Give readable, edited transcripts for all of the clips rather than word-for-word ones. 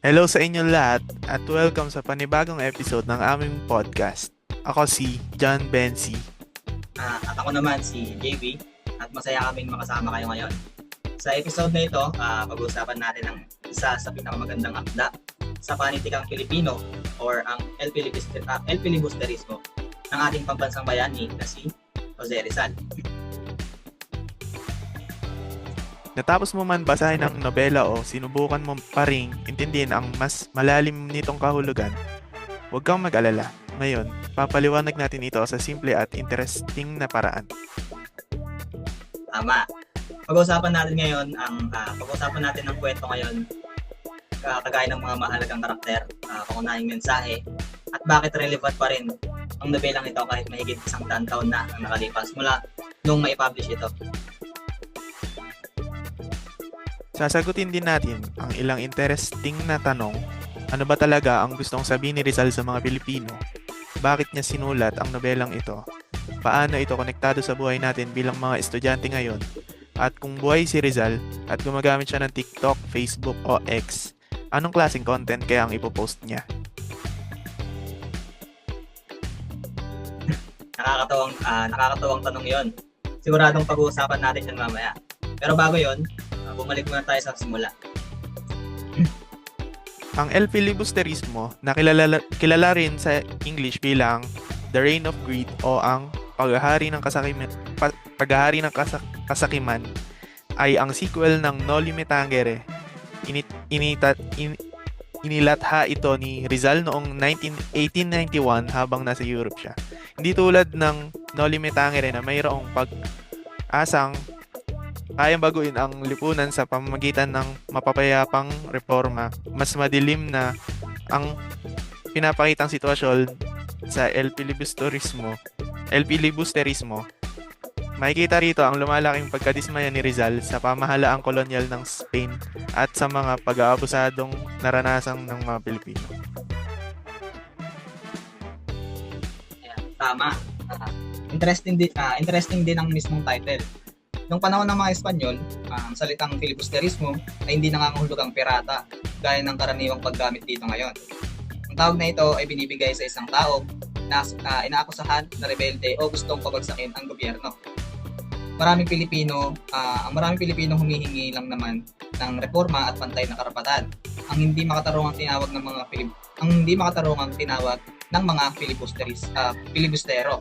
Hello sa inyong lahat at welcome sa panibagong episode ng aming podcast. Ako si John Bensi. At ako naman si JB at masaya kaming makasama kayo ngayon. Sa episode na ito, pag-uusapan natin ang isa sa pinakamagandang akda sa panitikang Pilipino or ang El Filibusterismo ng ating pambansang bayani na si Jose Rizal. Natapos mo man basahin ang nobela o sinubukan mo pa ring intindihin ang mas malalim nitong kahulugan, huwag kang mag-alala. Ngayon, papaliwanag natin ito sa simple at interesting na paraan. Tama. Pag-uusapan natin ngayon pag-uusapan natin ang kwento ngayon kagaya ng mga mahalagang karakter, pangunahing mensahe at bakit relevant pa rin ang nobelang ito kahit mahigit 100 taon na ang nakalipas mula nung mai-publish ito. Sasagutin din natin ang ilang interesting na tanong. Ano ba talaga ang gustong sabihin ni Rizal sa mga Pilipino? Bakit niya sinulat ang nobelang ito? Paano ito konektado sa buhay natin bilang mga estudyante ngayon? At kung buhay si Rizal at gumagamit siya ng TikTok, Facebook o X, anong klaseng content kaya ang ipopost niya? Nakakatawang tanong 'yon. Siguradong pag-uusapan natin 'yan mamaya. Pero bago 'yon, bumalik muna tayo sa simula. Ang El Filibusterismo na kilala rin sa English bilang The Reign of Greed o ang paghahari ng kasakiman ay ang sequel ng Noli Me Tangere. Inilatha ito ni Rizal noong 1891 habang nasa Europe siya. Hindi tulad ng Noli Me Tangere na mayroong pag-asang kayang baguhin ang lipunan sa pamamagitan ng mapapayapang reforma. Mas madilim na ang pinapakitang sitwasyon sa El Filibusterismo. Makikita rito ang lumalaking pagkadismaya ni Rizal sa pamahalaang kolonyal ng Spain at sa mga pag-aabusadong naranasan ng mga Pilipino. Tama. Interesting din ang mismong title. Noong panahon ng mga Espanyol, ang salitang filibusterismo ay hindi nangangahulugang pirata gaya ng karaniwang paggamit dito ngayon. Ang tawag na ito ay binibigay sa isang tao na inaakusahan na rebelde o gustong pabagsakin ang gobyerno. Ang maraming Pilipino humihingi lang naman ng reforma at pantay na karapatan. Ang hindi makatarungang tinawag ng mga filibustero.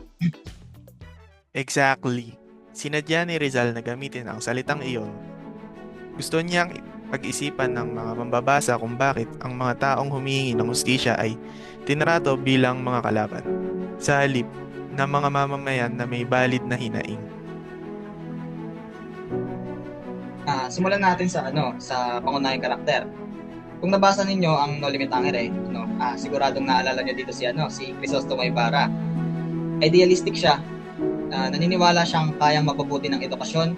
Exactly. Sinadya ni Rizal na gamitin ang salitang iyon. Gusto niyang pag-isipan ng mga mambabasa kung bakit ang mga taong humihingi ng hustisya ay tinrato bilang mga kalaban, sa halip ng mga mamamayan na may valid na hinaing. Simulan natin sa pangunahing karakter. Kung nabasa ninyo ang Noli Me Tangere, siguradong naalala niyo dito si Crisostomo Ibarra. Idealistic siya. Naniniwala siyang kayang mapabuti ng edukasyon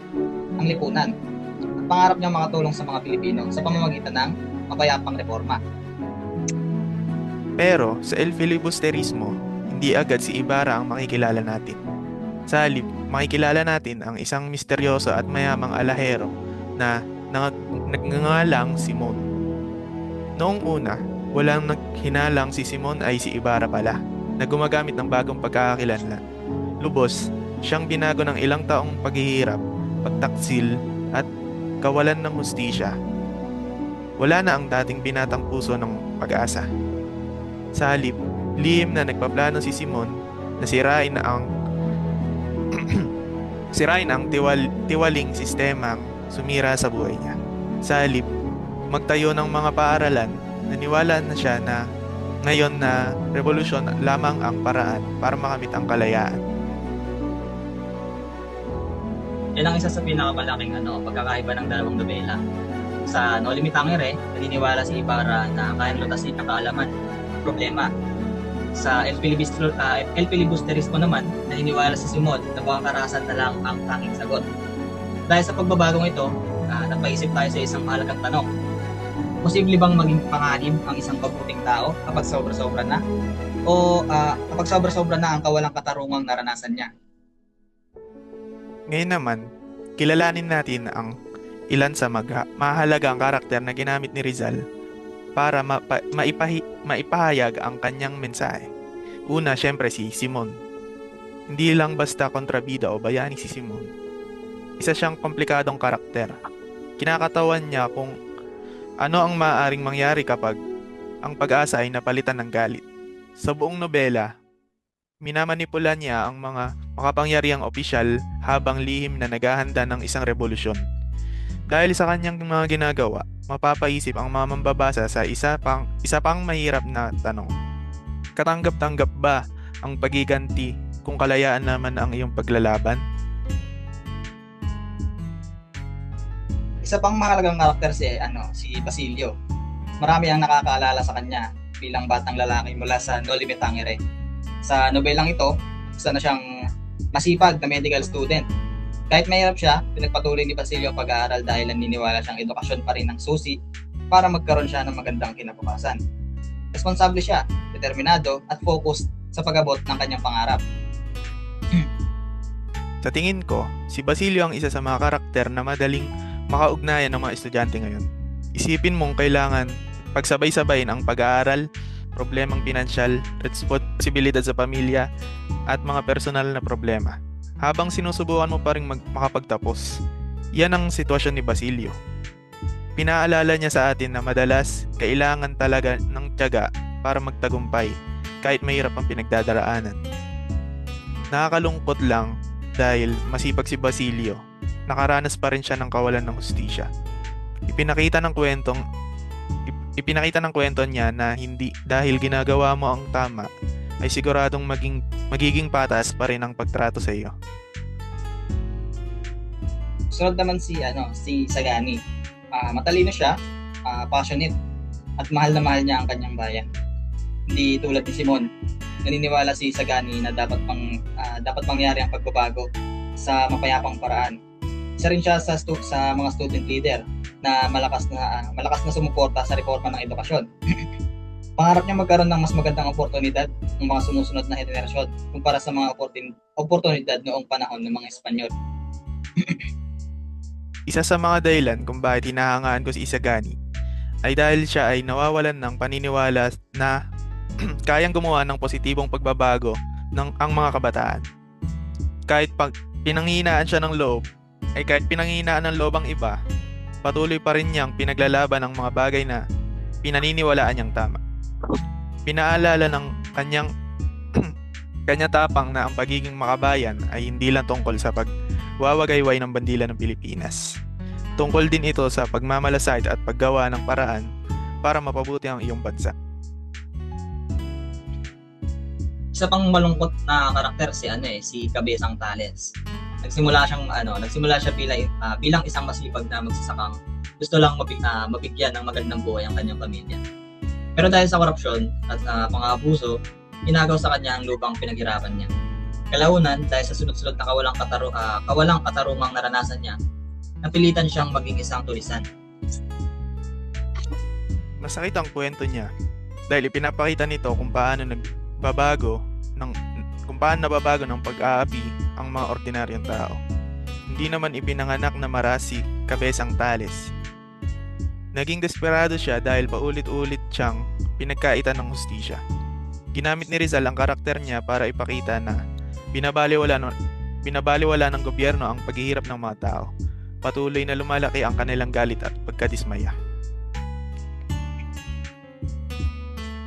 ang lipunan at pangarap niyang makatulong sa mga Pilipino sa pamamagitan ng mapayapang reforma. Pero sa El Filibusterismo, hindi agad si Ibarra ang makikilala natin. Sa halip, makikilala natin ang isang misteryoso at mayamang alahero na nagngangalang Simon. Noong una, walang naghinalang si Simon ay si Ibarra pala, na gumagamit ng bagong pagkakakilanlan. Lubos, siyang binago ng ilang taong paghihirap, pagtaksil, at kawalan ng hustisya. Wala na ang dating binatang puso ng pag-asa. Sa halip, lihim na nagpaplano si Simon na sirain ang tiwaling sistemang sumira sa buhay niya. Sa halip, magtayo ng mga paaralan, naniwala na siya na ngayon na revolusyon lamang ang paraan para makamit ang kalayaan. Yan ang isa sa pinakamalaking pagkakaiba ng dalawang nobela. Sa Noli Me Tangere, naniniwala si Ibarra na kayang lutasin ang kaalaman, problema. Sa El Filibusterismo naman, naniniwala si Simon na buwang karahasan na lang ang tanging sagot. Dahil sa pagbabagong ito, napaisip tayo sa isang mahalagang tanong. Posible bang maging panganib ang isang kabuting tao kapag sobra-sobra na? O kapag sobra-sobra na ang kawalang katarungang naranasan niya? Ngayon naman, kilalanin natin ang ilan sa mahalagang karakter na ginamit ni Rizal para maipahayag ang kanyang mensahe. Una, syempre si Simon. Hindi lang basta kontrabida o bayani si Simon. Isa siyang komplikadong karakter. Kinakatawan niya kung ano ang maaaring mangyari kapag ang pag-asa ay napalitan ng galit. Sa buong nobela, minamanipula niya ang mga makapangyarihang opisyal habang lihim na naghahanda ng isang revolusyon. Dahil sa kanyang mga ginagawa, mapapaisip ang mga mambabasa sa isa pang mahirap na tanong. Katanggap-tanggap ba ang pagiganti kung kalayaan naman ang iyong paglalaban? Isa pang mahalagang karakter si Basilio. Marami ang nakakaalala sa kanya bilang batang lalaki mula sa No Limit Tangere. Sa nobelang ito, isa na siyang masipag na medical student. Kahit mahirap siya, pinagpatuloy ni Basilio ang pag-aaral dahil naniniwala siyang edukasyon pa rin ang susi para magkaroon siya ng magandang kinabukasan. Responsable siya, determinado at focused sa pag-abot ng kanyang pangarap. Sa tingin ko, si Basilio ang isa sa mga karakter na madaling makaugnayan ng mga estudyante ngayon. Isipin mong kailangan pagsabay-sabayin ang pag-aaral, problemang pinansyal, responsibilidad sa pamilya, at mga personal na problema. Habang sinusubukan mo pa rin makapagtapos. Yan ang sitwasyon ni Basilio. Pinaalala niya sa atin na madalas kailangan talaga ng tiyaga para magtagumpay kahit mahirap ang pinagdadaraanan. Nakakalungkot lang dahil masipag si Basilio, nakaranas pa rin siya ng kawalan ng hustisya. Ipinakita ng kwento niya na hindi dahil ginagawa mo ang tama ay siguradong magiging patas pa rin ang pagtrato sa iyo. Sunod naman si Sagani. Matalino siya, passionate, at mahal na mahal niya ang kanyang bayan. Hindi tulad ni Simon, naniniwala si Sagani na dapat mangyari ang pagbabago sa mapayapang paraan. Isa rin siya sa mga student leader na malakas na sumuporta sa reforma ng edukasyon. Pangarap niya magkaroon ng mas magandang oportunidad ng mga sumusunod na henerasyon kumpara sa mga oportunidad noong panahon ng mga Espanyol. Isa sa mga dahilan kung bakit hinahangaan ko si Isagani ay dahil siya ay nawawalan ng paniniwala na kayang gumawa ng positibong pagbabago ng ang mga kabataan. Kahit pinanghihinaan siya ng loob, kahit pinanghihinaan ng loob ang iba, patuloy pa rin niyang pinaglalaban ang mga bagay na pinaniniwalaan niyang tama. Pinaalala ng kanya tapang na ang pagiging makabayan ay hindi lang tungkol sa pagwawagayway ng bandila ng Pilipinas. Tungkol din ito sa pagmamalasakit at paggawa ng paraan para mapabuti ang iyong bansa. Isa pang malungkot na karakter si Cabezang Tales. Nagsimula siya bilang isang masipag na magsasakang gusto lang mabigyan ng magandang buhay ang kanyang pamilya. Pero dahil sa korupsyon at pang-aabuso, inagaw sa kanya ang lupang pinaghirapan niya. Kalaunan, dahil sa sunod-sunod na kawalang katarungang naranasan niya, napilitan siyang maging isang tulisan. Masakit ang kwento niya dahil ipinapakita nito kung paano nababago ng pag-aapi ang mga ordinaryong tao. Hindi naman ipinanganak na marasi Cabezang Tales. Naging desperado siya dahil paulit-ulit siyang pinagkaitan ng hustisya. Ginamit ni Rizal ang karakter niya para ipakita na binabaliwala ng gobyerno ang paghihirap ng mga tao. Patuloy na lumalaki ang kanilang galit at pagkadismaya.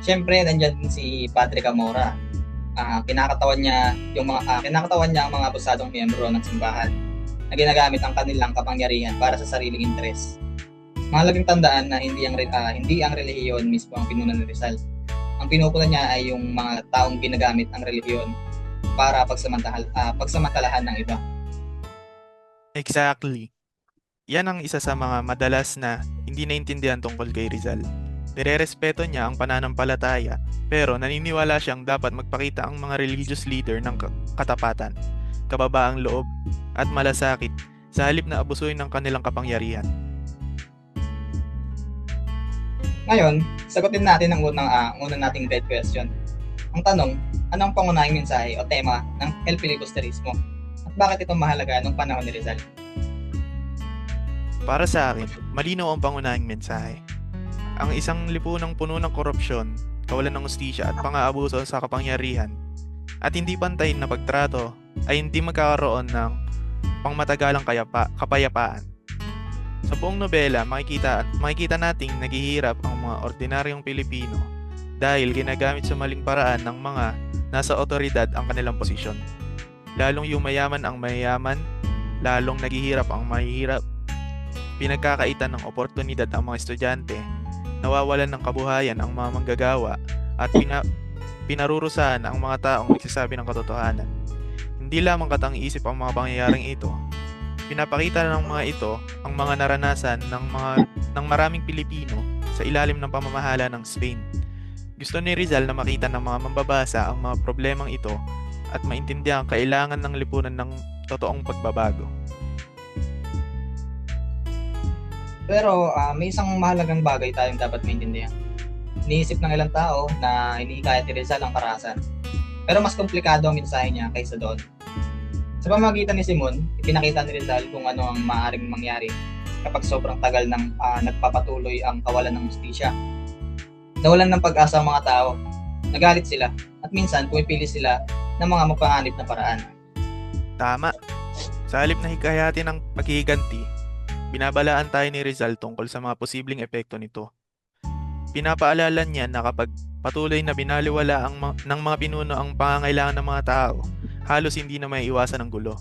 Siyempre, nandiyan si Padre Camora. Kinakatawan niya ang mga abusadong miyembro ng simbahan na ginagamit ang kanilang kapangyarihan para sa sariling interes. Mahalagang tandaan na hindi ang relihiyon mismo ang pinunan ni Rizal. Ang pinupunan niya ay yung mga taong ginagamit ang relihiyon para pagsamantalahan ng iba. Exactly. Yan ang isa sa mga madalas na hindi naintindihan tungkol kay Rizal. Nirerespeto niya ang pananampalataya, pero naniniwala siyang dapat magpakita ang mga religious leader ng katapatan, kababaang loob, at malasakit sa halip na abusuin ng kanilang kapangyarihan. Ngayon, sagutin natin ang unang nating dead question. Ang tanong, ano ang pangunahing mensahe o tema ng El Filibusterismo? At bakit ito mahalaga noong panahon ni Rizal? Para sa akin, malinaw ang pangunahing mensahe. Ang isang lipunang puno ng korupsyon, kawalan ng hustisya at pang-aabuso sa kapangyarihan at hindi pantay na pagtrato ay hindi magkakaroon ng pangmatagalang kapayapaan. Sa buong nobela, makikita nating naghihirap ang mga ordinaryong Pilipino dahil ginagamit sa maling paraan ng mga nasa otoridad ang kanilang posisyon. Lalong yumayaman ang mayayaman, lalong naghihirap ang mahihirap. Pinagkakaitan ng oportunidad ang mga estudyante, nawawalan ng kabuhayan ang mga manggagawa at pinarurusahan ang mga taong nagsasabi ng katotohanan. Hindi lamang katang-isip ang mga pangyayaring ito. Pinapakita ng mga ito ang mga naranasan ng maraming Pilipino sa ilalim ng pamamahala ng Spain. Gusto ni Rizal na makita ng mga mambabasa ang mga problemang ito at maintindihan ang kailangan ng lipunan ng totoong pagbabago. Pero may isang mahalagang bagay tayong dapat maintindihan. Iniisip ng ilang tao na hinihikayat ni Rizal ang karahasan. Pero mas komplikado ang mensahe niya kaysa doon. Sa pamamagitan ni Simon, ipinakita ni Rizal kung ano ang maaaring mangyari kapag sobrang tagal ng nagpapatuloy ang kawalan ng hustisya. Nawalan ng pag-asa ang mga tao, nagalit sila, at minsan pumipili sila ng mga mapanganib na paraan. Tama. Sa halip na hikayatin ng paghihiganti, binabalaan tayo ni Rizal tungkol sa mga posibleng epekto nito. Pinapaalala niya na kapag patuloy na binaliwala ng mga pinuno ang pangangailangan ng mga tao, halos hindi na maiiwasan ang gulo.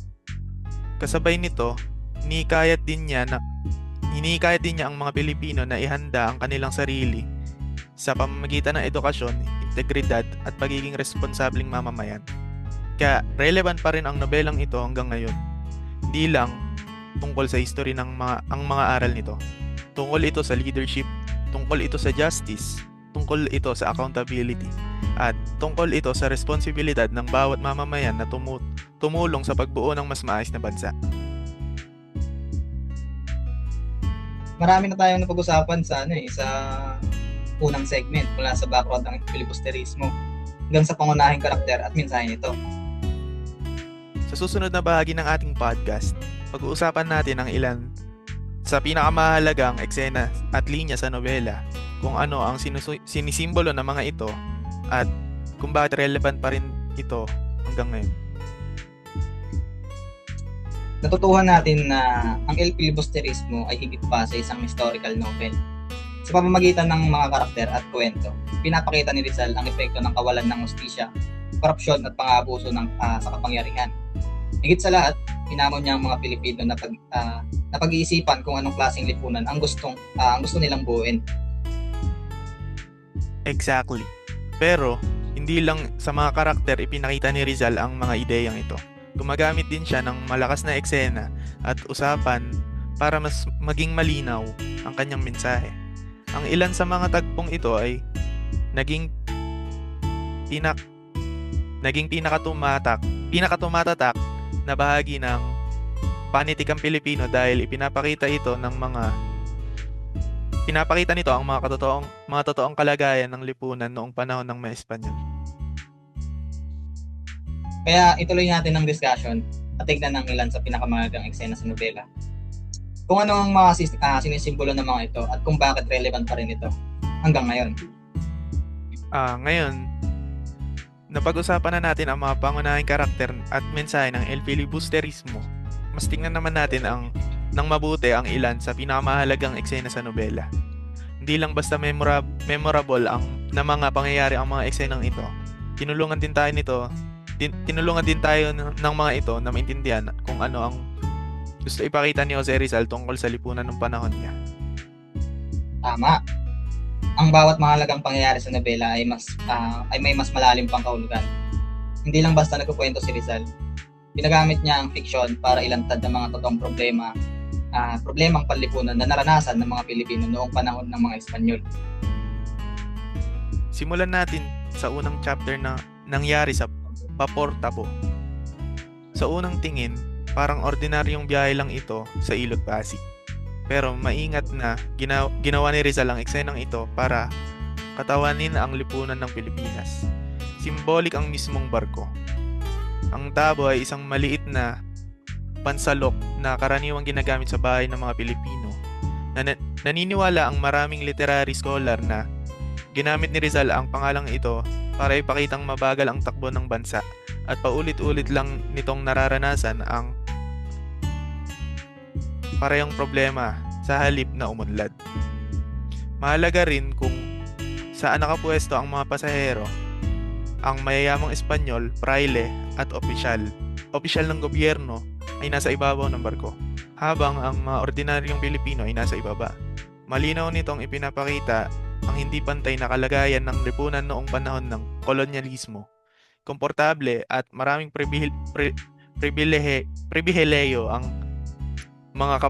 Kasabay nito, hinikayat din niya ang mga Pilipino na ihanda ang kanilang sarili sa pamamagitan ng edukasyon, integridad at pagiging responsabling mamamayan. Kaya relevant pa rin ang nobelang ito hanggang ngayon. Hindi lang tungkol sa history ng mga aral nito. Tungkol ito sa leadership, tungkol ito sa justice, tungkol ito sa accountability, at tungkol ito sa responsibilidad ng bawat mamamayan na tumulong sa pagbuo ng mas maayos na bansa. Marami na tayong napag-usapan sa unang segment mula sa background ng filibusterismo hanggang sa pangunahing karakter at mensahe nito. Sa susunod na bahagi ng ating podcast, pag-uusapan natin ang ilan sa pinakamahalagang eksena at linya sa nobela, kung ano ang sinisimbolo ng mga ito at kung bakit relevant pa rin ito hanggang ngayon. Natutuhan natin na ang El Filibusterismo ay higit pa sa isang historical novel. Sa pamamagitan ng mga karakter at kwento, pinapakita ni Rizal ang epekto ng kawalan ng hustisya, korupsyon at pang-aabuso sa kapangyarihan. Higit sa lahat, hinamon niya ang mga Pilipino na pag-iisipan kung anong klaseng lipunan ang gusto nilang buuin. Exactly. Pero, hindi lang sa mga karakter ipinakita ni Rizal ang mga ideyang ito. Gumagamit din siya ng malakas na eksena at usapan para mas maging malinaw ang kanyang mensahe. Ang ilan sa mga tagpong ito ay naging pinakatumatatak na bahagi ng panitikang Pilipino dahil pinapakita nito ang mga totoong kalagayan ng lipunan noong panahon ng mga Espanyol. Kaya ituloy natin ang discussion at tignan ng ilan sa pinakamahalagang eksena sa nobela. Kung ano ang mga sinisimbolo ng mga ito at kung bakit relevant pa rin ito hanggang ngayon. Ngayon, napag-usapan na natin ang mga pangunahing karakter at mensahe ng El Filibusterismo. Mas tingnan naman natin ng mabuti ang ilan sa pinakamahalagang eksena sa nobela. Hindi lang basta memorable na mga pangyayari ang mga eksenang ito. Tinulungan din tayo ng mga ito na maintindihan kung ano ang gusto ipakita ni Jose Rizal tungkol sa lipunan ng panahon niya. Tama. Ang bawat mahalagang pangyayari sa nobela ay may mas malalim pang kahulugan. Hindi lang basta nagkukwento si Rizal. Ginagamit niya ang fiksyon para ilantad ang mga totoong problemang panlipunan na naranasan ng mga Pilipino noong panahon ng mga Espanyol. Simulan natin sa unang chapter na nangyari sa Paportapo. Sa unang tingin, parang ordinaryong biyahe lang ito sa Ilog Pasig. Pero maingat na ginawa ni Rizal ang eksenang ito para katawanin ang lipunan ng Pilipinas. Simbolik ang mismong barko. Ang tabo ay isang maliit na pansalok na karaniwang ginagamit sa bahay ng mga Pilipino Naniniwala ang maraming literary scholar na ginamit ni Rizal ang pangalang ito para ipakitang mabagal ang takbo ng bansa at paulit-ulit lang nitong nararanasan ang parehong problema sa halip na umunlad. Mahalaga rin kung saan nakapwesto ang mga pasahero, ang mayayamang Espanyol, praile at opisyal ng gobyerno ay nasa ibabaw ng barko, habang ang mga ordinaryong Pilipino ay nasa ibaba. Malinaw nitong ipinapakita ang hindi pantay na kalagayan ng lipunan noong panahon ng kolonyalismo. Komportable at maraming pribilehiyo ang mga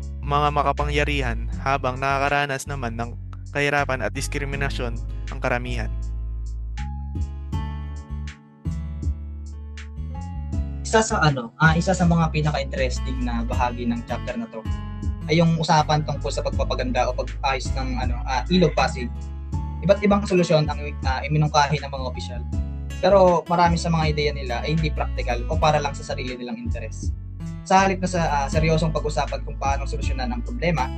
makapangyarihan, habang nakakaranas naman ng kahirapan at diskriminasyon ang karamihan. Isa sa mga pinaka-interesting na bahagi ng chapter na to ay yung usapan tungkol sa pagpapaganda o pag-ayos ng ilog Pasig. Iba't ibang solusyon ang iminungkahi ng mga opisyal. Pero marami sa mga ideya nila ay hindi practical o para lang sa sarili nilang interes. Sa halip na sa seryosong pag-usapan kung paano solusyonan ang problema,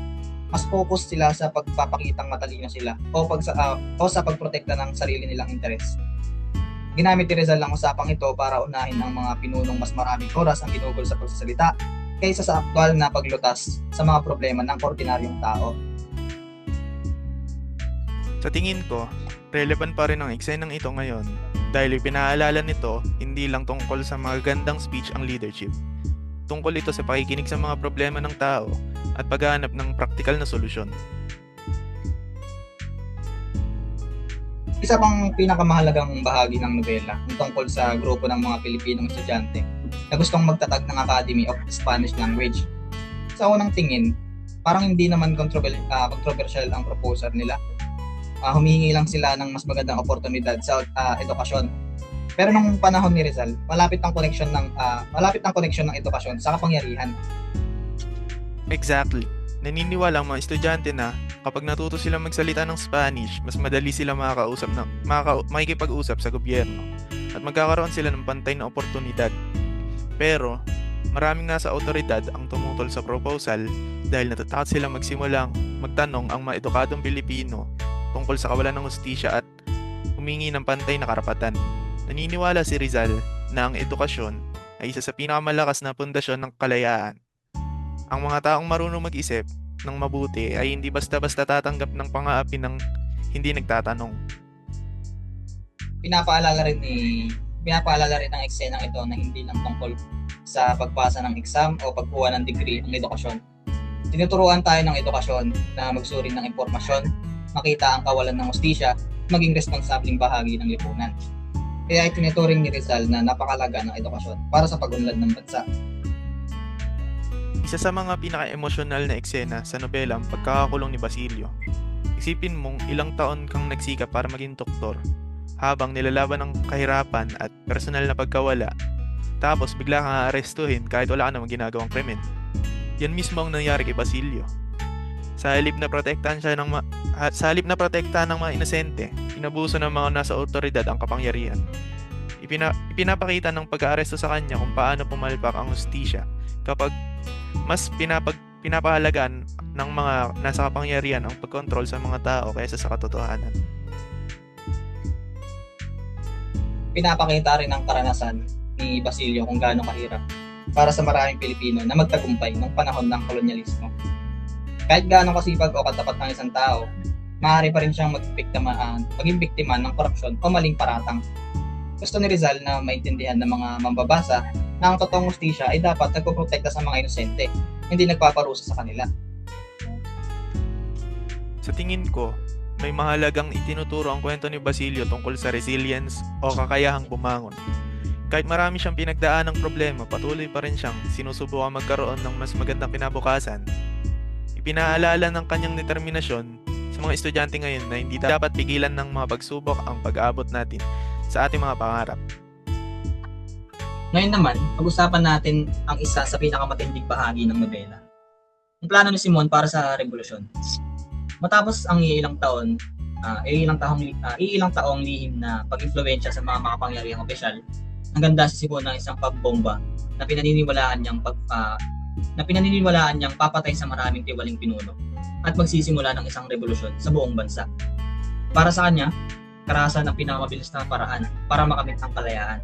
mas focus sila sa pagpapakitang matalino sila o sa pagprotekta ng sarili nilang interes. Ginamit ni Rizal ang usapang ito para unahin ng mga pinunong mas maraming oras ang ginugol sa pagsasalita kaysa sa aktual na paglutas sa mga problema ng ordinaryong tao. Sa tingin ko, relevant pa rin ang eksenang ito ngayon dahil pinaalala nito hindi lang tungkol sa magagandang speech ang leadership. Tungkol ito sa pakikinig sa mga problema ng tao at paghahanap ng praktikal na solusyon. Isa pang pinakamahalagang bahagi ng nobela ang tungkol sa grupo ng mga Pilipinong estudyante na gustong magtatag ng Academy of Spanish Language. Sa unang tingin, parang hindi naman controversial ang proposal nila. Humihingi lang sila ng mas magandang oportunidad sa edukasyon. Pero nung panahon ni Rizal, malapit ang koneksyon ng edukasyon sa kapangyarihan. Exactly. Naniniwala ang mga estudyante na kapag natuto silang magsalita ng Spanish, mas madali sila makikipag-usap sa gobyerno at magkakaroon sila ng pantay na oportunidad. Pero, maraming nasa autoridad ang tumutol sa proposal dahil natatakot silang magsimulang magtanong ang mga edukadong Pilipino tungkol sa kawalan ng hustisya at humingi ng pantay na karapatan. Naniniwala si Rizal na ang edukasyon ay isa sa pinakamalakas na pundasyon ng kalayaan. Ang mga taong marunong mag-isip ng mabuti ay hindi basta-basta tatanggap ng pang-aapi ng hindi nagtatanong. Pinapaalala rin ang eksenang ito na hindi lang tungkol sa pagpasa ng exam o pagkuha ng degree ng edukasyon. Tinuturuan tayo ng edukasyon na magsuri ng impormasyon, makita ang kawalan ng hustisya, maging responsableng bahagi ng lipunan. Kaya ay tinuturing ni Rizal na napakalaga ng edukasyon para sa pag-unlad ng bansa. Isa sa mga pinaka-emosyonal na eksena sa nobela ang pagkakakulong ni Basilio. Isipin mong ilang taon kang nagsikap para maging doktor, habang nilalaban ng kahirapan at personal na pagkawala, tapos bigla kang aarestuhin kahit wala ka namang ginagawang krimen. Yan mismo ang nangyari kay Basilio. Sa halip na protektahan ng mga inosente, inabuso ng mga nasa otoridad ang kapangyarihan. Ipinapakita ng pag-aaresto sa kanya kung paano pumalpak ang hustisya kapag mas pinapahalagan ng mga nasa kapangyarihan ang pagkontrol sa mga tao kaysa sa katotohanan. Pinapakita rin ang karanasan ni Basilio kung gaano kahirap para sa maraming Pilipino na magtagumpay noong panahon ng kolonyalismo. Kahit gaano kasipag o katapat ng isang tao, maaari pa rin siyang maging biktima ng korupsyon o maling paratang. Gusto ni Rizal na maintindihan ng mga mambabasa na ang totoong hustisya ay dapat nagpoprotekta sa mga inosente, hindi nagpaparusa sa kanila. Sa tingin ko, may mahalagang itinuturo ang kwento ni Basilio tungkol sa resilience o kakayahang bumangon. Kahit marami siyang pinagdaan ng problema, patuloy pa rin siyang sinusubukang magkaroon ng mas magandang kinabukasan. Ipinaalala ng kanyang determinasyon sa mga estudyante ngayon na hindi dapat pigilan ng mga pagsubok ang pag-aabot natin sa ating mga pangarap. Ngayon naman, pag-usapan natin ang isa sa pinakamatinding bahagi ng nobela. Ang plano ni Simon para sa revolusyon. Matapos ang iilang taong lihim na pag-impluwensya sa mga makapangyarihang opisyal, naghanda si Simon ng isang pagbomba na pinaniniwalaan niyang papatay sa maraming tiwaling pinuno. at magsisimula ng isang revolusyon sa buong bansa. Para sa kanya, karahasan ang pinakamabilis na paraan para makamit ang kalayaan.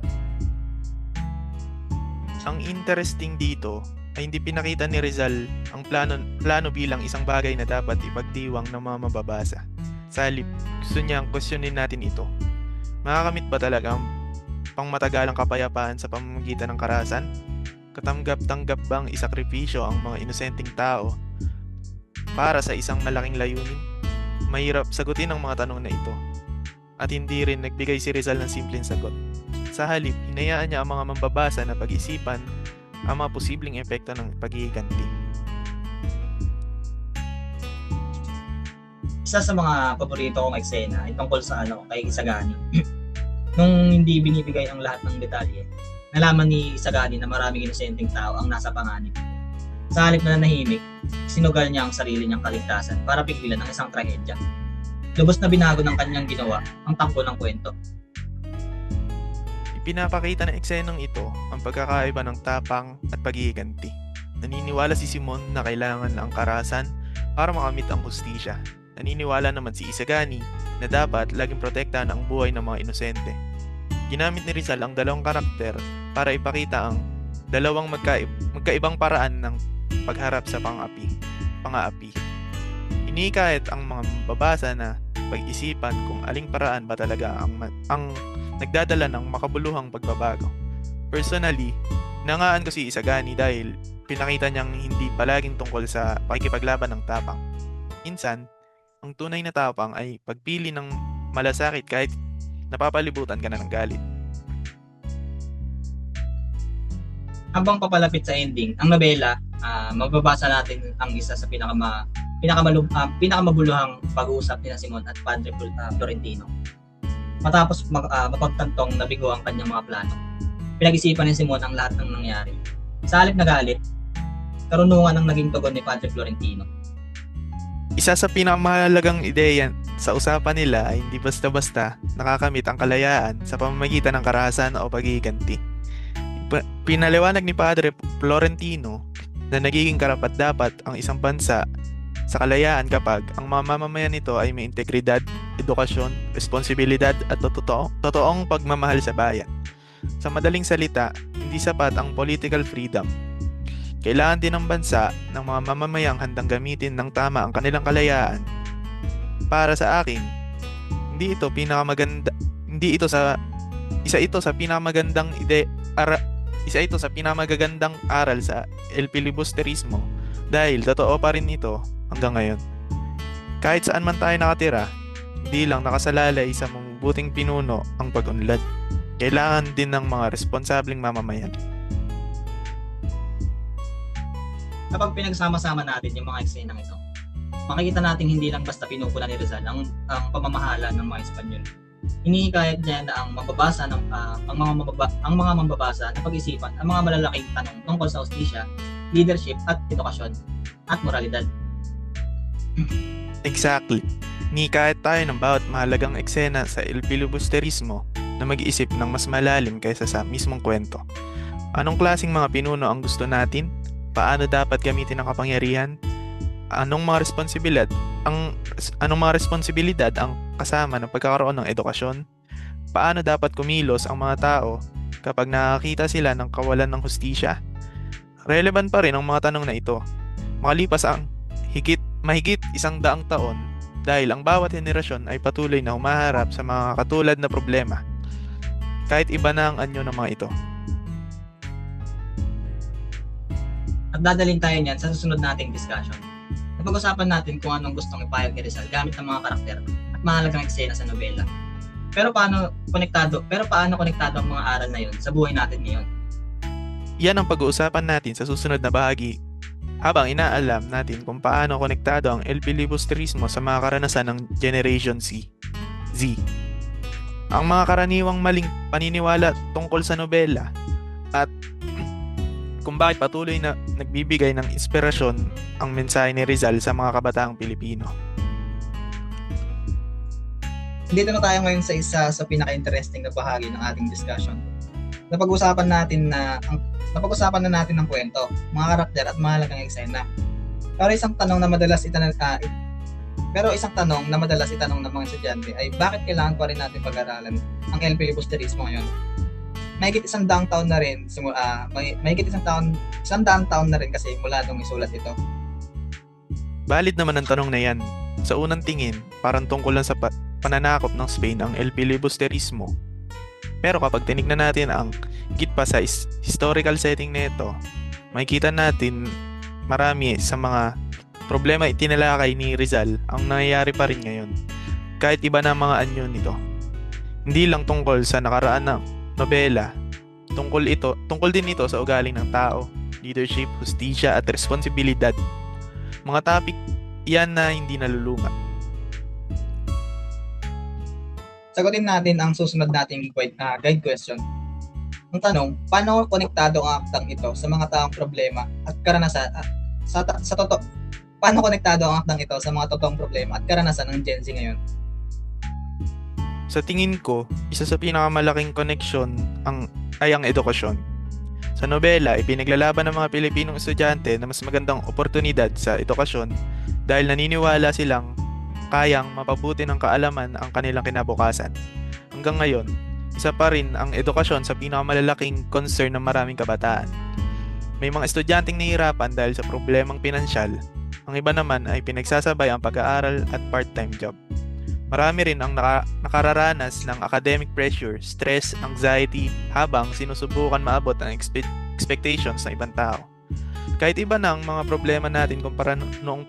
Ang interesting dito ay hindi pinakita ni Rizal ang plano bilang isang bagay na dapat ipagdiwang ng mga mababasa. Sa halip, gusto niyang questionin natin ito. Makakamit ba talaga ang pangmatagalang kapayapaan sa pamamagitan ng karahasan? Katanggap-tanggap bang isakripisyo ang mga inosenteng tao para sa isang malaking layunin? Mahirap sagutin ang mga tanong na ito. At hindi rin nagbigay si Rizal ng simpleng sagot. Sa halip, hinayaan niya ang mga mambabasa na pag-isipan ang mga posibleng epekto ng paghihiganti. Isa sa mga paborito kong eksena ay tungkol sa kay Isagani. Nung hindi binibigay ang lahat ng detalye, nalaman ni Isagani na maraming inosenteng tao ang nasa panganib. Sa halip na nanahimik, sinugal niya ang sarili niyang kaligtasan para pigilan ang isang trahedya. Lubos na binago ng kanyang ginawa ang takbo ng kwento. Ipinapakita ng eksenang ito ang pagkakaiba ng tapang at paghihiganti. Naniniwala si Simon na kailangan ang karahasan para makamit ang hustisya. Naniniwala naman si Isagani na dapat laging protektahan ang buhay ng mga inosente. Ginamit ni Rizal ang dalawang karakter para ipakita ang dalawang magkaibang paraan ng pagharap sa pang-aapi. Inikahit ang mga mababasa na pag-isipan kung aling paraan ba talaga ang nagdadala ng makabuluhang pagbabago. Personally, nangaan ko si Isagani dahil pinakita niyang hindi palaging tungkol sa pakikipaglaban ng tapang. Minsan, ang tunay na tapang ay pagpili ng malasakit kahit napapalibutan ka na ng galit. Habang papalapit sa ending, ang nobela, mababasa natin ang isa sa pinakamabuluhang pag-uusap ni Simon at Padre Florentino. Matapos mapagtantong nabigo ang kanyang mga plano, pinag-isipan ni Simon ang lahat ng nangyari. Sa halip na galit, karunungan ang naging tugon ni Padre Florentino. Isa sa pinakamahalagang ideya sa usapan nila ay hindi basta-basta nakakamit ang kalayaan sa pamamagitan ng karahasan o paghihiganti. Pinaliwanag ni Padre Florentino na nagiging karapat-dapat ang isang bansa sa kalayaan kapag ang mga mamamayan nito ay may integridad, edukasyon, responsibilidad at totoong pagmamahal sa bayan. Sa madaling salita, hindi sapat ang political freedom. Kailangan din ng bansa ng mga mamamayang handang gamitin ng tama ang kanilang kalayaan. Para sa akin, isa ito sa pinakamagagandang aral sa El Filibusterismo dahil totoo pa rin ito hanggang ngayon. Kahit saan man tayo nakatira, hindi lang nakasalalay sa mabubuting pinuno ang pag-unlad. Kailangan din ng mga responsableng mamamayan. Kapag pinagsama-sama natin yung mga eksenang ito, makikita natin hindi lang basta pinupuna ni Rizal ang pamamahala ng mga Espanyol. Hinihikayat niya na ang mga mambabasa na pag-isipan ang mga malalaking tanong tungkol sa hustisya, leadership at edukasyon at moralidad. Exactly. Hinihikayat tayo ng bawat mahalagang eksena sa El Filibusterismo na mag-iisip ng mas malalim kaysa sa mismong kwento. Anong klaseng mga pinuno ang gusto natin? Paano dapat gamitin ang kapangyarihan? Anong mga responsibilidad ang kasama ng pagkakaroon ng edukasyon? Paano dapat kumilos ang mga tao kapag nakakita sila ng kawalan ng hustisya? Relevant pa rin ang mga tanong na ito. Makalipas ang mahigit 100 taon dahil ang bawat henerasyon ay patuloy na humaharap sa mga katulad na problema. Kahit iba na ang anyo ng mga ito. At dadalhin tayo niyan sa susunod nating discussion. Napag-usapan natin kung anong gustong ipahayag ni Rizal gamit ng mga karakter at mahalagang eksena sa nobela. Pero paano konektado ang mga aral na yun sa buhay natin ngayon? Yan ang pag-uusapan natin sa susunod na bahagi habang inaalam natin kung paano konektado ang El Filibusterismo sa mga karanasan ng Generation Z. Ang mga karaniwang maling paniniwala tungkol sa nobela at kung bakit patuloy na nagbibigay ng inspirasyon ang mensahe ni Rizal sa mga kabataang Pilipino. Dito na tayo ngayon sa isa sa pinaka-interesting na bahagi ng ating discussion. Napag-usapan na natin ang kwento, mga karakter at mahalagang eksena. Pero isang tanong na madalas itanong ng mga estudyante ay bakit kailangan pa rin natin pag-aralan ang El Filibusterismo ngayon? Mahigit isang daang taon na rin, isang daang taon na rin kasi mula nung isulat ito. Valid naman ang tanong na yan. Sa unang tingin, parang tungkol lang sa pananakop ng Spain ang El Filibusterismo. Pero kapag tinignan natin ang higit pa sa historical setting nito, makikita natin marami sa mga problema itinalakay ni Rizal ang nangyayari pa rin ngayon. Kahit iba na mga anyo nito. Hindi lang tungkol sa nakaraan ng nobela, tungkol din ito sa ugaling ng tao, leadership, hustisya at responsibilidad. Mga topic yan na hindi naluluma. Sagutin natin ang susunod nating guide question. Ang tanong, paano konektado ang aktang ito sa mga taong problema at karanasan paano konektado ang aktang ito sa mga totoong problema at karanasan ng Gen Z ngayon? Sa tingin ko, isa sa pinakamalaking koneksyon ay ang edukasyon. Sa nobela, ipinaglalaban ng mga Pilipinong estudyante na mas magandang oportunidad sa edukasyon dahil naniniwala silang kayang mapabuti ng kaalaman ang kanilang kinabukasan. Hanggang ngayon, isa pa rin ang edukasyon sa pinakamalalaking concern ng maraming kabataan. May mga estudyanteng nahihirapan dahil sa problemang pinansyal. Ang iba naman ay pinagsasabay ang pag-aaral at part-time job. Marami rin ang nakararanas ng academic pressure, stress, anxiety habang sinusubukan maabot ang expectations ng ibang tao. Kahit iba na ang mga problema natin kumpara noong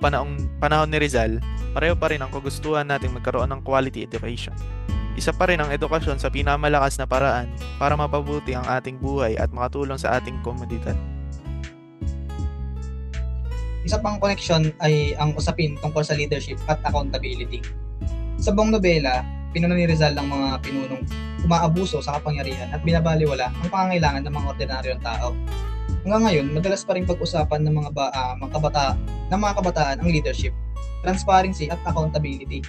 panahon ni Rizal, pareho pa rin ang kagustuhan nating magkaroon ng quality education. Isa pa rin ang edukasyon sa pinamalakas na paraan para mapabuti ang ating buhay at makatulong sa ating komunidad. Isa pang koneksyon ay ang usapin tungkol sa leadership at accountability. Sa buong nobela, pinuno ni Rizal ang mga pinunong umaabuso sa kapangyarihan at binabaliwala ang pangangailangan ng mga ordinaryong tao. Hanggang ngayon, madalas pa rin pag-usapan ng mga kabataan ang leadership, transparency at accountability.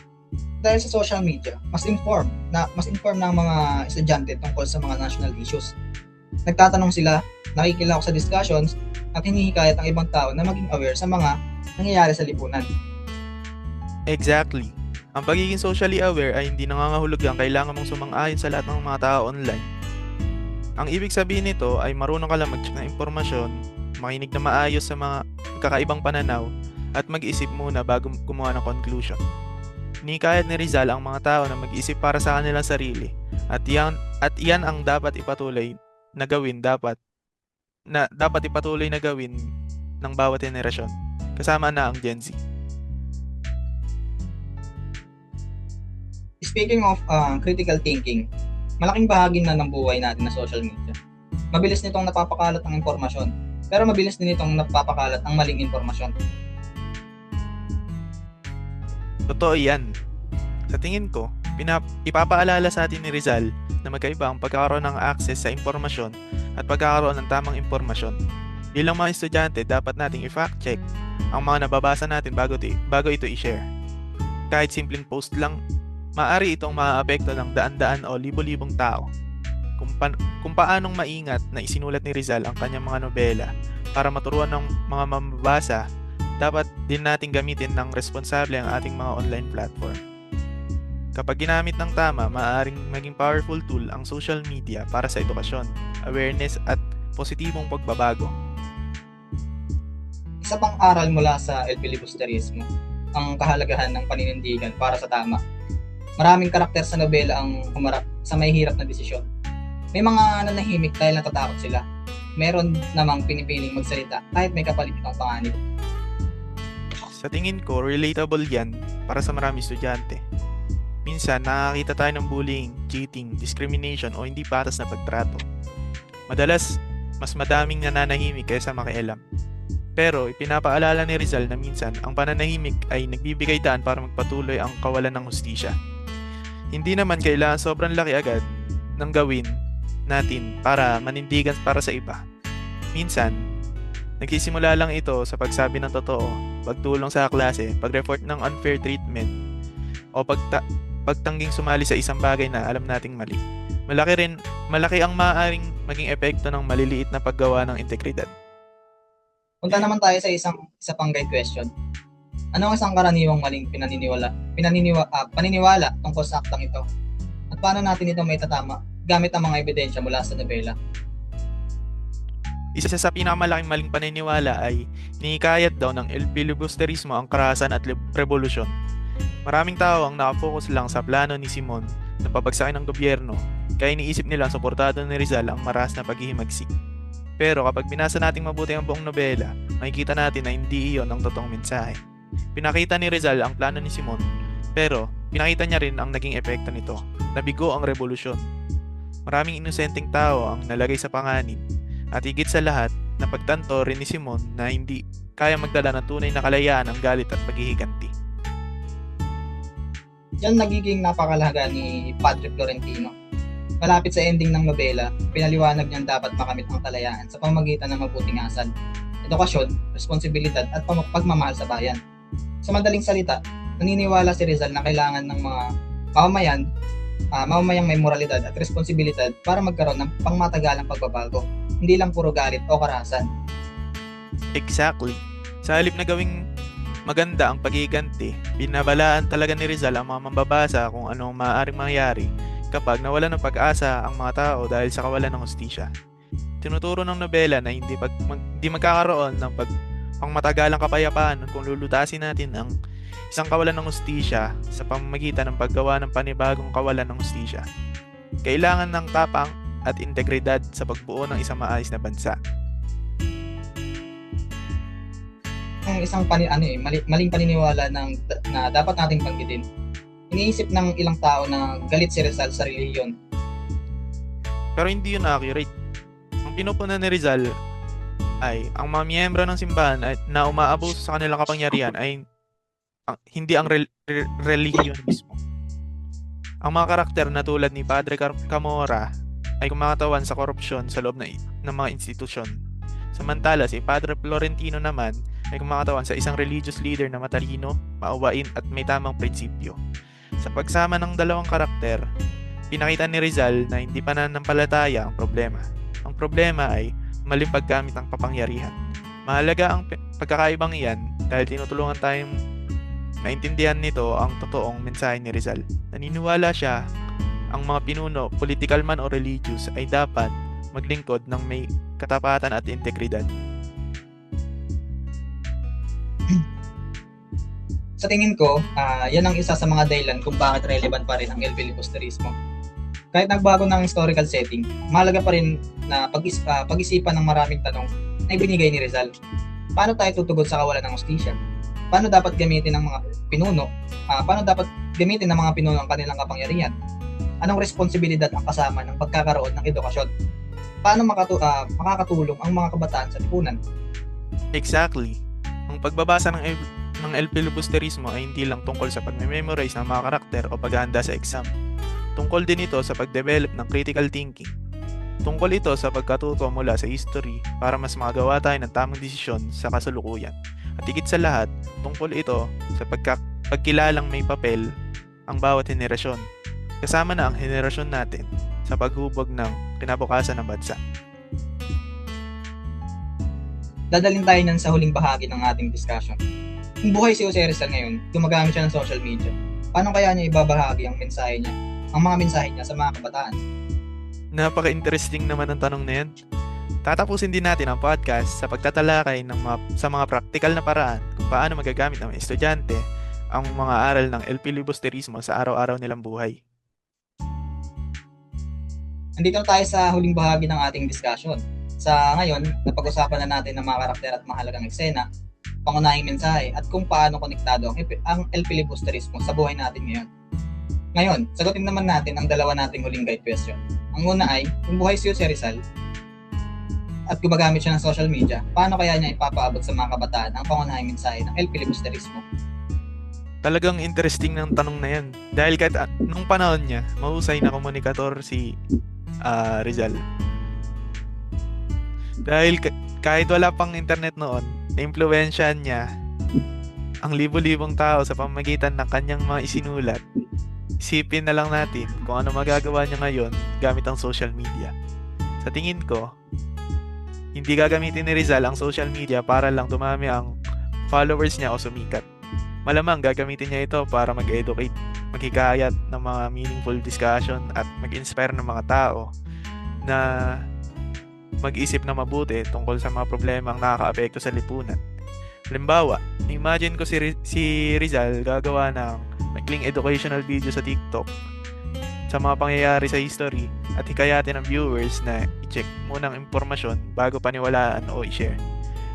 Dahil sa social media, mas inform ng mga estudyante tungkol sa mga national issues. Nagtatanong sila, nakikilahok sa discussions, at hinihikayat ang ibang tao na maging aware sa mga nangyayari sa lipunan. Exactly. Ang pagiging socially aware ay hindi nangangahulugang kailangan mong sumang-ayon sa lahat ng mga tao online. Ang ibig sabihin nito ay marunong ka lang mag-check ng impormasyon, makinig na maayos sa mga kakaibang pananaw, at mag-isip muna bago gumawa ng conclusion. Hinikayat ni Rizal ang mga tao na mag-isip para sa kanilang sarili, at iyan ang dapat ipatuloy na gawin ng bawat henerasyon, kasama na ang Gen Z. Speaking of critical thinking, malaking bahagi na ng buhay natin na social media. Mabilis nitong napapakalat ng impormasyon, pero mabilis din itong napapakalat ng maling impormasyon. Totoo yan. Sa tingin ko, ipapaalala sa atin ni Rizal na magkaiba ang pagkakaroon ng access sa impormasyon at pagkakaroon ng tamang impormasyon. Bilang mga estudyante, dapat nating i-fact check ang mga nababasa natin bago ito i-share. Kahit simpleng post lang, maaari itong maaapekto ng daan-daan o libo-libong tao. Kung paanong maingat na isinulat ni Rizal ang kanyang mga nobela para maturuan ng mga mambabasa, dapat din natin gamitin ng responsable ang ating mga online platform. Kapag ginamit ng tama, maaaring maging powerful tool ang social media para sa edukasyon, awareness at positibong pagbabago. Isa pang aral mula sa El Filibusterismo, ang kahalagahan ng paninindigan para sa tama. Maraming karakter sa nobela ang humarap sa may hirap na desisyon. May mga nanahimik dahil natatakot sila. Meron namang pinipiling magsalita kahit may kapalit ng panganib. Sa tingin ko, relatable yan para sa marami estudyante. Minsan, nakakita tayo ng bullying, cheating, discrimination o hindi patas na pagtrato. Madalas, mas madaming nananahimik kaysa makialam. Pero ipinapaalala ni Rizal na minsan ang pananahimik ay nagbibigay daan para magpatuloy ang kawalan ng hustisya. Hindi naman kailangan sobrang laki agad ng gawin natin para manindigan para sa iba. Minsan, nagsisimula lang ito sa pagsabi ng totoo, pagtulong sa klase, pag-report ng unfair treatment, o pagtangging sumali sa isang bagay na alam nating mali. Malaki ang maaaring maging epekto ng maliliit na paggawa ng integridad. Punta naman tayo sa isa pang guide question. Ano ang isang karaniwang maling paniniwala tungkol sa aktang ito? At paano natin ito maitatama gamit ang mga ebidensya mula sa nobela? Isa sa pinakamalaking maling paniniwala ay hinihikayat daw ng El Filibusterismo ang karahasan at revolusyon. Maraming tao ang nakafocus lang sa plano ni Simon na pabagsakin ng gobyerno, kaya iniisip nila ang suportado ni Rizal ang maras na paghihimagsik. Pero kapag binasa nating mabuti ang buong nobela, makikita natin na hindi iyon ang totoong mensahe. Pinakita ni Rizal ang plano ni Simon, pero pinakita niya rin ang naging epekto nito, nabigo ang revolusyon. Maraming inosenteng tao ang nalagay sa panganib, at higit sa lahat, napagtanto rin ni Simon na hindi kaya magdala ng tunay na kalayaan ang galit at paghihiganti. Yan nagiging napakalaga ni Padre Florentino. Malapit sa ending ng nobela, pinaliwanag niyang dapat makamit ang kalayaan sa pamamagitan ng mabuting asal, edukasyon, responsibilidad at pagmamahal sa bayan. Sa madaling salita, naniniwala si Rizal na kailangan ng mga mamamayang may moralidad at responsibilidad para magkaroon ng pangmatagalang pagbabago, hindi lang puro galit o karahasan. Exactly. Sa halip na gawing maganda ang paghihiganti, binabalaan talaga ni Rizal ang mga mambabasa kung anong maaaring mangyari kapag nawalan ng pag-asa ang mga tao dahil sa kawalan ng hustisya. Tinuturo ng nobela na hindi magkakaroon ng pangmatagalang kapayapaan kung lulutasin natin ang isang kawalan ng hustisya sa pamamagitan ng paggawa ng panibagong kawalan ng hustisya. Kailangan ng tapang at integridad sa pagbuo ng isang maayos na bansa. Ang isang maling paniniwala na dapat nating banggitin. Iniisip ng ilang tao na galit si Rizal sa relihiyon. Pero hindi yun accurate. Ang pinupuna ni Rizal ay ang mga miyembro ng simbahan na umaabuso sa kanilang kapangyarihan ay hindi ang relihiyon mismo. Ang mga karakter na tulad ni Padre Camora ay kumakatawan sa korupsyon sa loob ng mga institusyon. Samantala si Padre Florentino naman ay kumakatawan sa isang religious leader na matalino, maawain at may tamang prinsipyo. Sa pagsama ng dalawang karakter, pinakita ni Rizal na hindi pananampalataya ang problema. Ang problema ay maling paggamit ng kapangyarihan. Mahalaga ang pagkakaibang iyan dahil tinutulungan tayong maintindihan nito ang totoong mensahe ni Rizal. Naniniwala siya ang mga pinuno, political man o religious, ay dapat maglingkod ng may katapatan at integridad. Sa tingin ko, yan ang isa sa mga dahilan kung bakit relevant pa rin ang El Filibusterismo. Kahit nagbago ng historical setting, mahalaga pa rin na pag-isipan ng maraming tanong na ibinigay ni Rizal. Paano tayo tutugon sa kawalan ng hustisya? Paano dapat gamitin ng mga pinuno? Paano dapat gamitin ng mga pinuno ang kanilang kapangyarihan? Anong responsibilidad ang kasama ng pagkakaroon ng edukasyon? Paano makakatulong ang mga kabataan sa lipunan? Exactly. Ang pagbabasa ng El Filibusterismo ay hindi lang tungkol sa pag-memorize ng mga karakter o paghahanda sa exam. Tungkol din ito sa pag-develop ng critical thinking. Tungkol ito sa pagkatuto mula sa history para mas makagawa tayo ng tamang desisyon sa kasalukuyan. At higit sa lahat, tungkol ito sa pagkilalang may papel ang bawat henerasyon, kasama na ang henerasyon natin sa paghubog ng kinabukasan ng bansa. Dadalhin tayo nan sa huling bahagi ng ating discussion. Kung buhay si Jose Rizal ngayon, gumagamit siya ng social media, paano kaya niya ibabahagi ang mga mensahe niya sa mga kabataan? Napaka-interesting naman ang tanong na yan. Tatapusin din natin ang podcast sa pagtatalakay sa mga practical na paraan kung paano magagamit ng mga estudyante ang mga aral ng El Filibusterismo sa araw-araw nilang buhay. Nandito tayo sa huling bahagi ng ating discussion. Sa ngayon, napag-usapan na natin ang mga karakter at mahalagang eksena, pangunahing mensahe at kung paano konektado ang El Filibusterismo sa buhay natin ngayon. Ngayon, sagutin naman natin ang dalawa nating huling guide question. Ang una ay, kung buhay si Jose Rizal at gumagamit siya ng social media, paano kaya niya ipapaabot sa mga kabataan ang pangunahing mensahe ng El Filibusterismo? Talagang interesting ng tanong na yan. Dahil kahit nung panahon niya, mahusay na komunikator si Rizal. Dahil kahit wala pang internet noon, na-impluwensyahan niya ang libo-libong tao sa pamamagitan ng kanyang mga isinulat. Isipin na lang natin kung ano magagawa niya ngayon gamit ang social media. Sa tingin ko, Hindi gagamitin ni Rizal ang social media para lang dumami ang followers niya o sumikat. Malamang gagamitin niya ito para mag-educate, maghikayat ng mga meaningful discussion at mag-inspire ng mga tao na mag-isip na mabuti tungkol sa mga problema ang nakakaapekto sa lipunan. Halimbawa, imagine ko si Rizal gagawa ng maikling educational video sa TikTok sa mga pangyayari sa history at hikayatin ng viewers na i-check munang impormasyon bago paniwalaan o i-share.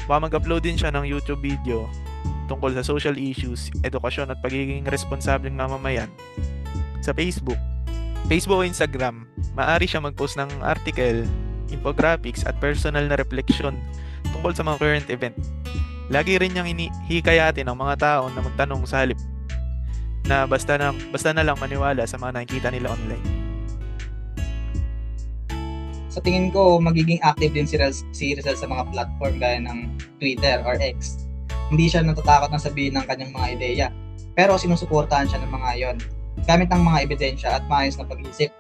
Baka mag-upload din siya ng YouTube video tungkol sa social issues, edukasyon at pagiging responsableng mamamayan. Sa Facebook o Instagram, maaari siya mag-post ng article, infographics at personal na refleksyon tungkol sa mga current event. Lagi rin niyang hikayatin ang mga tao na magtanong sa halip na basta na lang maniwala sa mga nakikita nila online. Sa tingin ko, magiging active din si Rizal sa mga platform gaya ng Twitter or X. Hindi siya natatakot na sabihin ng kanyang mga ideya, pero sinusuportahan siya ng mga iyon, gamit ang mga ebidensya at maayos na pag-iisip.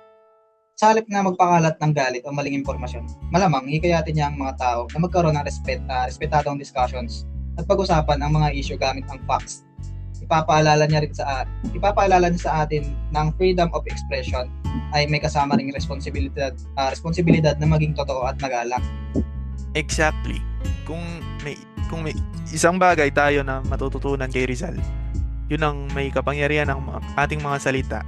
Sa halip na magpakalat ng galit o maling impormasyon, malamang hikayatin niya ang mga tao na magkaroon ng respetadong discussions at pag-usapan ang mga issue gamit ang facts. Ipapaalala niya sa atin ng freedom of expression ay may kasama ring responsibilidad na maging totoo at magalang. Exactly. Kung may isang bagay tayo na matututunan kay Rizal, yun ang may kapangyarihan ng ating mga salita.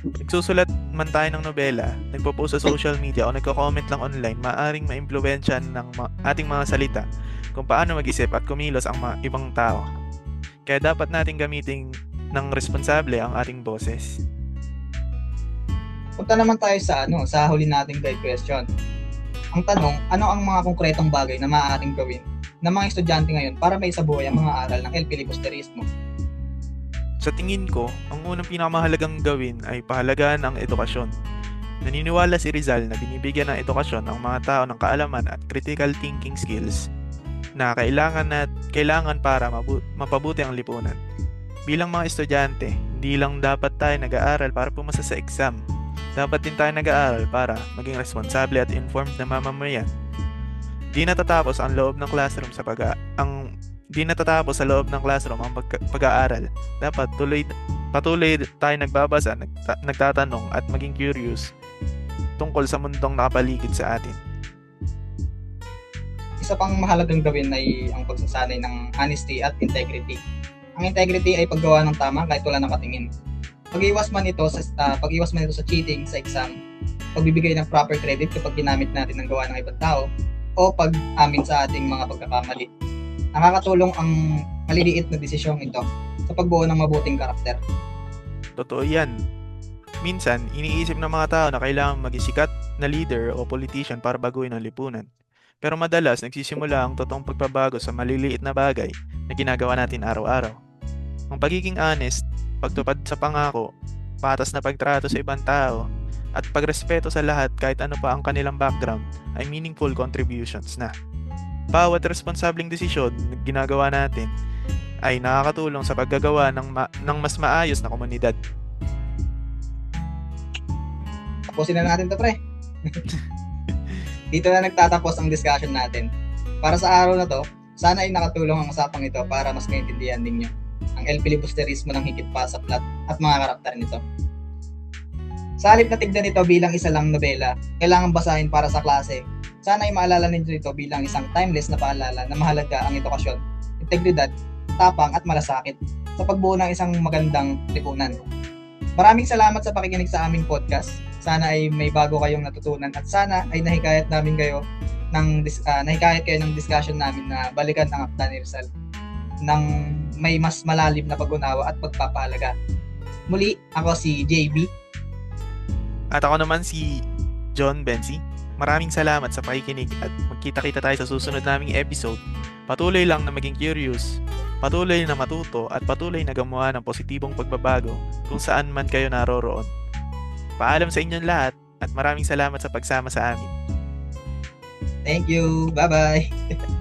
Nagsusulat man tayo ng nobela, nagpo-post sa social media o nagko-comment lang online, maaaring maimpluwensyahan ng ating mga salita kung paano mag-isip at kumilos ang mga ibang tao. Kaya dapat nating gamitin ng responsable ang ating boses. Punta naman tayo sa huli nating guide question. Ang tanong, ano ang mga konkretong bagay na maaaring gawin ng mga estudyante ngayon para may isabuhay ang mga aral ng El Filibusterismo? Sa tingin ko, ang unang pinakamahalagang gawin ay pahalagaan ang edukasyon. Naniniwala si Rizal na binibigyan ng edukasyon ang mga tao ng kaalaman at critical thinking skills na kailangan para mapabuti ang lipunan. Bilang mga estudyante, hindi lang dapat tayo nag-aaral para pumasa sa exam. Dapat din tayo nag-aaral para maging responsable at informed na mamamayan. Di natatapos ang loob ng classroom ang pag-aaral. Dapat patuloy tayo nagbabasa, nagtatanong at maging curious tungkol sa mundong nakapaligid sa atin. Isa pang mahalagang gawin ay ang pagsasanay ng honesty at integrity. Ang integrity ay paggawa ng tama kahit wala nakatingin. Pag-iwas man ito sa cheating sa exam, pagbibigay ng proper credit kapag ginamit natin ang gawa ng ibang tao, o pag-amin sa ating mga pagkakamali. Nakakatulong ang maliliit na desisyong ito sa pagbuo ng mabuting karakter. Totoo yan. Minsan, iniisip ng mga tao na kailangan maging sikat na leader o politician para baguhin ang lipunan. Pero madalas, nagsisimula ang totoong pagbabago sa maliliit na bagay na ginagawa natin araw-araw. Ang pagiging honest, pagtupad sa pangako, patas na pagtrato sa ibang tao, at pagrespeto sa lahat kahit ano pa ang kanilang background ay meaningful contributions na. Bawat responsableng desisyon na ginagawa natin ay nakakatulong sa paggagawa ng mas maayos na komunidad. Tapusin na natin to, pre. Dito na nagtatapos ang discussion natin. Para sa araw na to, sana ay nakatulong ang usapang ito para mas maintindihan ninyo ang El Filibusterismo ng higit pa sa plot at mga karakter nito. Sa halip na tignan ito bilang isa lang nobela, kailangan basahin para sa klase. Sana ay maalala ninyo ito bilang isang timeless na paalala na mahalaga ang edukasyon, integridad, tapang at malasakit sa pagbuo ng isang magandang lipunan. Maraming salamat sa pakikinig sa aming podcast. Sana ay may bago kayong natutunan at sana ay nahikayat kayo ng discussion namin na balikan ang akda ni Rizal ng may mas malalim na pag-unawa at pagpapahalaga. Muli, ako si JB. At ako naman si John Benzi. Maraming salamat sa pakikinig at magkita-kita tayo sa susunod naming episode. Patuloy lang na maging curious, patuloy na matuto at patuloy na gumawa ng positibong pagbabago kung saan man kayo naroroon. Paalam sa inyong lahat at maraming salamat sa pagsama sa amin. Thank you. Bye-bye.